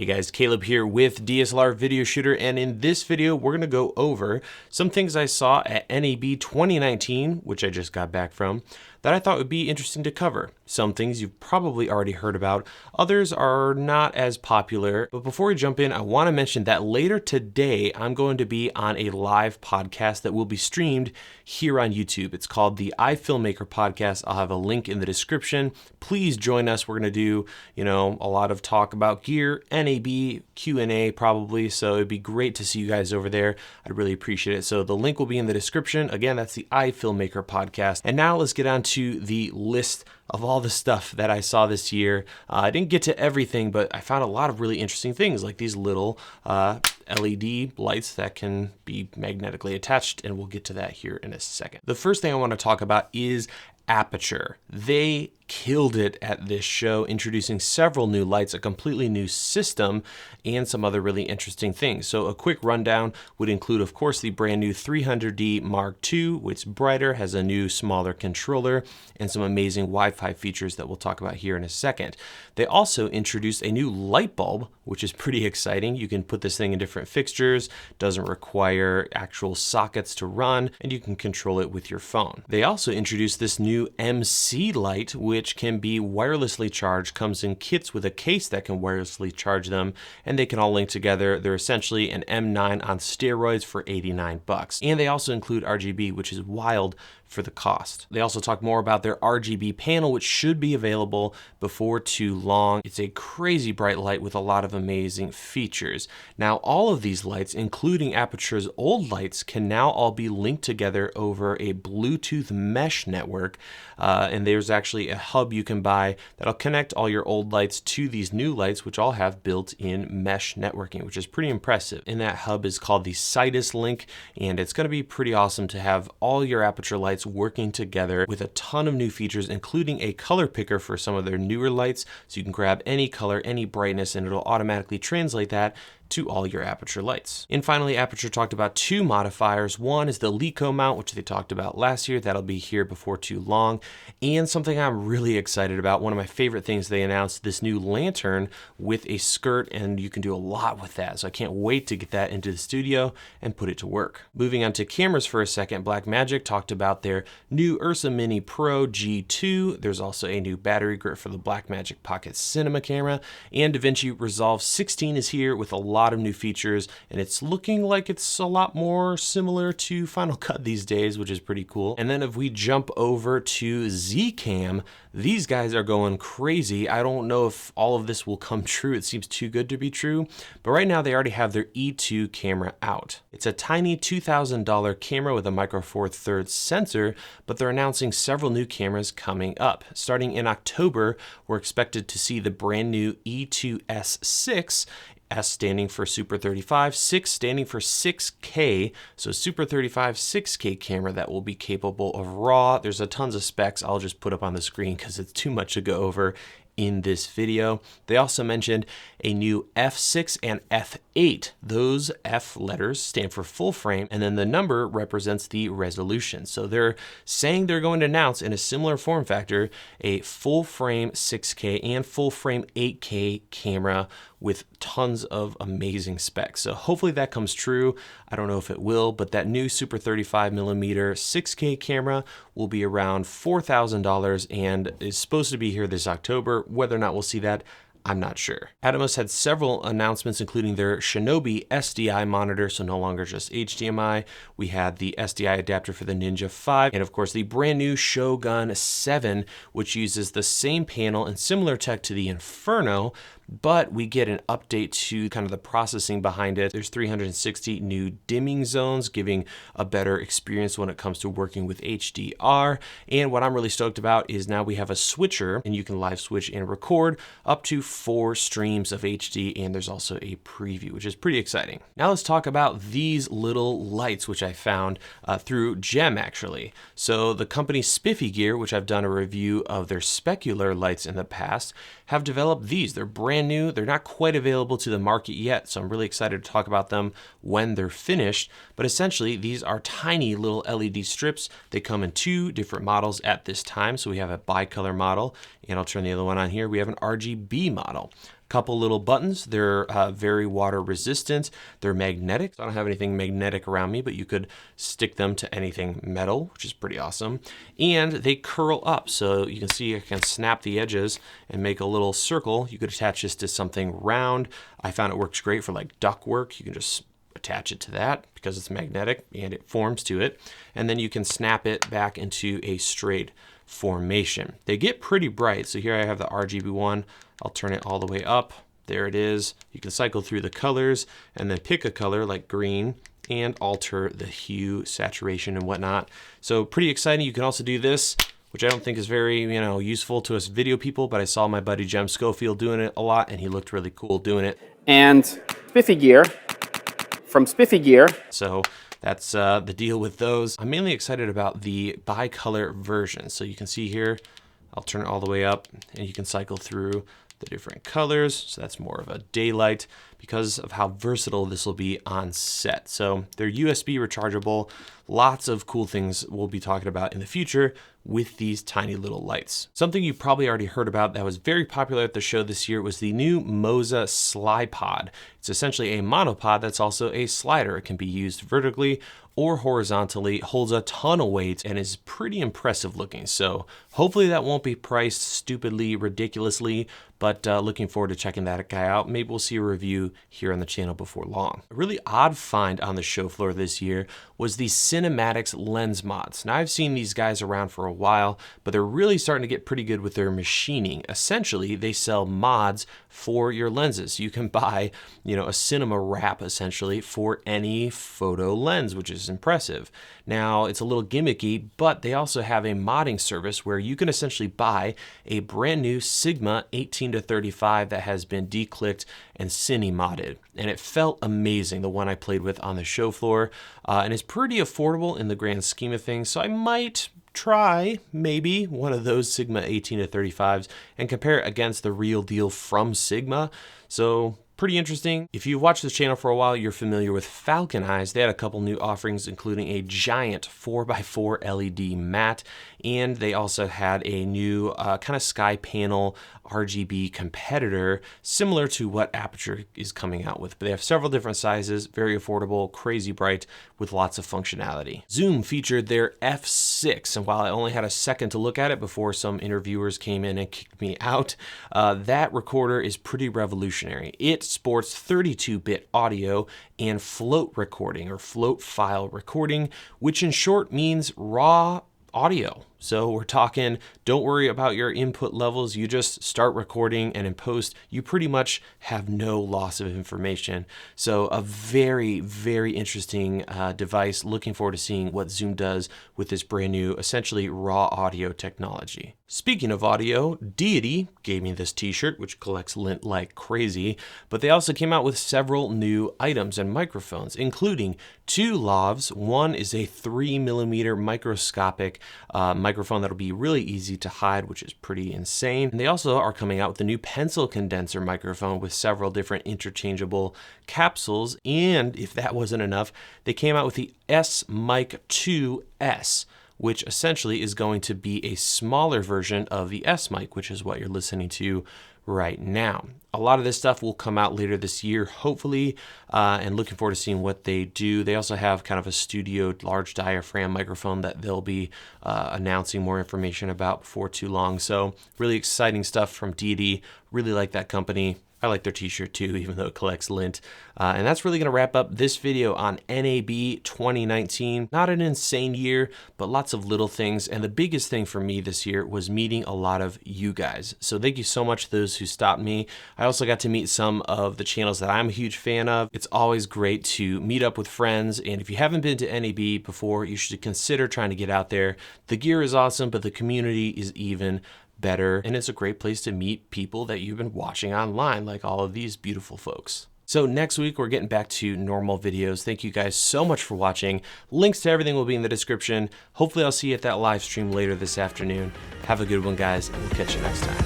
Hey guys, Caleb here with DSLR Video Shooter, and in this video we're going to go over some things I saw at NAB 2019, which I just got back from, that I thought would be interesting to cover. Some things you've probably already heard about, others are not as popular. But before we jump in, I want to mention that later today I'm going to be on a live podcast that will be streamed here on YouTube. It's called the iFilmmaker Podcast. I'll have a link in the description. Please join us. We're going to do, a lot of talk about gear, NAB, Q&A probably, so it'd be great to see you guys over there. I'd really appreciate it. So the link will be in the description. Again, that's the iFilmmaker Podcast. And now let's get on to the list of all the stuff that I saw this year. I didn't get to everything, but I found a lot of really interesting things, like these little LED lights that can be magnetically attached, and we'll get to that here in a second. The first thing I want to talk about is Aputure. They killed it at this show, introducing several new lights, a completely new system, and some other really interesting things. So a quick rundown would include, of course, the brand new 300D Mark II, which is brighter, has a new smaller controller, and some amazing Wi-Fi features that we'll talk about here in a second. They also introduced a new light bulb, which is pretty exciting. You can put this thing in different fixtures, doesn't require actual sockets to run, and you can control it with your phone. They also introduced this new MC light, which can be wirelessly charged, comes in kits with a case that can wirelessly charge them, and they can all link together. They're essentially an M9 on steroids for $89. And they also include RGB, which is wild for the cost. They also talk more about their RGB panel, which should be available before too long. It's a crazy bright light with a lot of amazing features. Now, all of these lights, including Aputure's old lights, can now all be linked together over a Bluetooth mesh network. And there's actually a hub you can buy that'll connect all your old lights to these new lights, which all have built-in mesh networking, which is pretty impressive. And that hub is called the Sidus Link, and it's going to be pretty awesome to have all your Aputure lights working together with a ton of new features, including a color picker for some of their newer lights, so you can grab any color, any brightness, and it'll automatically translate that to all your Aputure lights. And finally, Aputure talked about two modifiers. One is the Leko Mount, which they talked about last year. That'll be here before too long. And something I'm really excited about, one of my favorite things they announced, this new lantern with a skirt, and you can do a lot with that. So I can't wait to get that into the studio and put it to work. Moving on to cameras for a second, Blackmagic talked about their new Ursa Mini Pro G2. There's also a new battery grip for the Blackmagic Pocket Cinema camera, and Davinci Resolve 16 is here with a lot of new features, and it's looking like it's a lot more similar to Final Cut these days, which is pretty cool. And then if we jump over to Zcam, these guys are going crazy. I don't know if all of this will come true. It seems too good to be true, but right now they already have their E2 camera out. It's a tiny $2,000 camera with a micro four thirds sensor, but they're announcing several new cameras coming up. Starting in October, we're expected to see the brand new E2S6, S standing for Super 35, 6 standing for 6K, so Super 35 6K camera that will be capable of RAW. There's a tons of specs I'll just put up on the screen because it's too much to go over in this video. They also mentioned a new F6 and F8. Those F letters stand for full frame, and then the number represents the resolution. So they're saying they're going to announce in a similar form factor a full frame 6K and full frame 8K camera with tons of amazing specs. So hopefully that comes true. I don't know if it will, but that new Super 35mm 6K camera will be around $4,000 and is supposed to be here this October. Whether or not we'll see that, I'm not sure. Atomos had several announcements, including their Shinobi SDI monitor, so no longer just HDMI. We had the SDI adapter for the Ninja 5, and of course the brand new Shogun 7, which uses the same panel and similar tech to the Inferno, but we get an update to kind of the processing behind it. There's 360 new dimming zones, giving a better experience when it comes to working with HDR. And what I'm really stoked about is now we have a switcher, and you can live switch and record up to 4 streams of HD, and there's also a preview, which is pretty exciting. Now let's talk about these little lights, which I found through Gem actually. So the company Spiffy Gear, which I've done a review of their specular lights in the past, have developed these. They're brand new. They're not quite available to the market yet, so I'm really excited to talk about them when they're finished. But essentially, these are tiny little LED strips. They come in 2 different models at this time. So we have a bicolor model, and I'll turn the other one on here. We have an RGB model. Couple little buttons. They're very water resistant. They're magnetic. I don't have anything magnetic around me, but you could stick them to anything metal, which is pretty awesome. And they curl up, so you can see I can snap the edges and make a little circle. You could attach this to something round. I found it works great for like duct work. You can just attach it to that because it's magnetic and it forms to it. And then you can snap it back into a straight formation. They get pretty bright. So here I have the RGB one. I'll turn it all the way up. There it is. You can cycle through the colors and then pick a color like green and alter the hue, saturation, and whatnot. So pretty exciting. You can also do this, which I don't think is very, useful to us video people, but I saw my buddy Jem Schofield doing it a lot and he looked really cool doing it. And Spiffy Gear from Spiffy Gear. So that's the deal with those. I'm mainly excited about the bicolor version. So you can see here, I'll turn it all the way up and you can cycle through the different colors. So that's more of a daylight because of how versatile this will be on set. So they're USB rechargeable. Lots of cool things we'll be talking about in the future with these tiny little lights. Something you probably already heard about that was very popular at the show this year was the new Moza Slypod. It's essentially a monopod that's also a slider. It can be used vertically or horizontally, holds a ton of weight, and is pretty impressive looking. So hopefully that won't be priced stupidly, ridiculously, but looking forward to checking that guy out. Maybe we'll see a review here on the channel before long. A really odd find on the show floor this year was the Cinematics lens mods. Now I've seen these guys around for a while, but they're really starting to get pretty good with their machining. Essentially, they sell mods for your lenses. You can buy, a cinema wrap essentially for any photo lens, which is impressive. Now it's a little gimmicky, but they also have a modding service where you can essentially buy a brand new Sigma 18-35 that has been declicked and Cine modded. And it felt amazing, the one I played with on the show floor. And it's pretty affordable in the grand scheme of things. So I might try maybe one of those Sigma 18-35s and compare it against the real deal from Sigma. So pretty interesting. If you've watched this channel for a while, you're familiar with Falcon Eyes. They had a couple new offerings, including a giant 4x4 LED mat, and they also had a new kind of sky panel RGB competitor, similar to what Aputure is coming out with. But they have several different sizes, very affordable, crazy bright, with lots of functionality. Zoom featured their F6, and while I only had a second to look at it before some interviewers came in and kicked me out, that recorder is pretty revolutionary. It sports 32-bit audio and float recording, or float file recording, which in short means raw audio. So we're talking, don't worry about your input levels. You just start recording, and in post, you pretty much have no loss of information. So a very, very interesting device. Looking forward to seeing what Zoom does with this brand new, essentially raw audio technology. Speaking of audio, Deity gave me this t-shirt, which collects lint like crazy, but they also came out with several new items and microphones, including two lavs. One is a 3mm microscopic microphone that'll be really easy to hide, which is pretty insane. And they also are coming out with a new pencil condenser microphone with several different interchangeable capsules. And if that wasn't enough, they came out with the S-Mic 2S, which essentially is going to be a smaller version of the S-Mic, which is what you're listening to right now. A lot of this stuff will come out later this year, hopefully, and looking forward to seeing what they do. They also have kind of a studio large diaphragm microphone that they'll be announcing more information about before too long. So really exciting stuff from Deity. Really like that company. I like their t-shirt too, even though it collects lint. And that's really gonna wrap up this video on NAB 2019. Not an insane year, but lots of little things. And the biggest thing for me this year was meeting a lot of you guys. So thank you so much to those who stopped me. I also got to meet some of the channels that I'm a huge fan of. It's always great to meet up with friends. And if you haven't been to NAB before, you should consider trying to get out there. The gear is awesome, but the community is even better, and it's a great place to meet people that you've been watching online, like all of these beautiful folks. So next week, we're getting back to normal videos. Thank you guys so much for watching. Links to everything will be in the description. Hopefully I'll see you at that live stream later this afternoon. Have a good one, guys, and we'll catch you next time.